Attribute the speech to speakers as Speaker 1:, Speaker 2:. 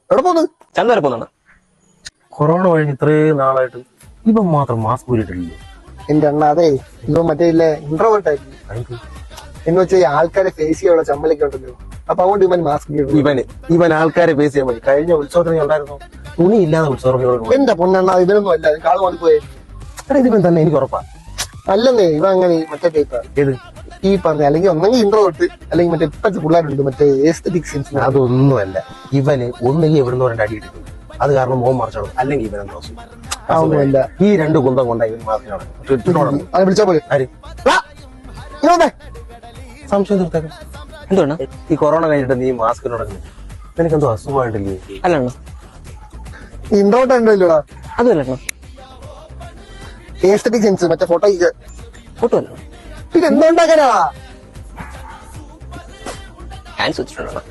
Speaker 1: എവിടെ പോന്ന്?
Speaker 2: ചന്ത വരെ പോന്നാണ്.
Speaker 3: കൊറോണ കഴിഞ്ഞ് ഇത്രയും നാളായിട്ട് ഇവൻ മാത്രം മാസ്ക് ഊരിട്ടില്ലല്ലോ.
Speaker 1: എന്റെ അണ്ണ അതെ ഇവ മറ്റേ ഇല്ലേ ഇൻട്രോവേർട്ട് ആയിരുന്നു എന്ന് വെച്ചാൽ ആൾക്കാരെ ഫേസ് ചെയ്യാനുള്ള ചമ്മലൊക്കെ ഉണ്ടല്ലോ. അപ്പൊ അതുകൊണ്ട് ഇവൻ മാസ്ക്
Speaker 3: ഇവൻ ആൾക്കാരെ ഫേസ് ചെയ്യാൻ മതി. കഴിഞ്ഞ ഉത്സവത്തിന് ഉണ്ടായിരുന്നു തുണി ഇല്ലാതെ ഉത്സവം.
Speaker 1: എന്റെ പൊന്നെണ്ണ ഇവനൊന്നും അല്ല, കാള് മാറി പോയായിരുന്നു.
Speaker 3: ഇതിവൻ തന്നെ എനിക്ക് ഉറപ്പാ.
Speaker 1: അല്ലെന്നേ ഇവ അങ്ങനെ മറ്റേ ടൈപ്പാ
Speaker 3: ഏത്
Speaker 1: ഈ പറഞ്ഞ, അല്ലെങ്കിൽ ഒന്നെങ്കിൽ ഇൻട്രോവേർട്ട് അല്ലെങ്കിൽ മറ്റേ ഇപ്പഴത്തെ പിള്ളേരുണ്ട് മറ്റേ എസ്തെറ്റിക് സെൻസ്.
Speaker 3: അതൊന്നുമല്ല. ഇവന് ഒന്നെങ്കിൽ എവിടുന്ന് രണ്ട് അടി ഇട്ടിട്ടുണ്ട്, അത് കാരണം മോൻ മറിച്ചോളും. അല്ലെങ്കിൽ ഇവൻ
Speaker 1: അതൊന്നുമല്ല.
Speaker 3: ഈ രണ്ട് കുന്തം കൊണ്ടാ ഇവൻ മാസ്കിനാണ്.
Speaker 1: അത് വിളിച്ചാ പോലെ
Speaker 3: ആര് സംശയം തീർത്തേക്കും.
Speaker 2: എന്തുവാണ്
Speaker 3: ഈ കൊറോണ കഴിഞ്ഞിട്ട് നീ മാസ്ക് തുടങ്ങി നിനക്കെന്തോ അസുഖമായിട്ടില്ലേ?
Speaker 2: അല്ലണ്ണ
Speaker 1: ഇൻട്രോവേർട്ട് ഉണ്ടല്ലോടാ.
Speaker 2: അതുമല്ല
Speaker 1: എസ്തെറ്റിക് സെൻസ് മറ്റേ ഫോട്ടോ
Speaker 2: ഫോട്ടോ അല്ല
Speaker 1: പിന്നെ എന്തുണ്ടാക്കാനാ
Speaker 2: ഹാൻഡ്സ് വെച്ചിട്ടുണ്ടോ?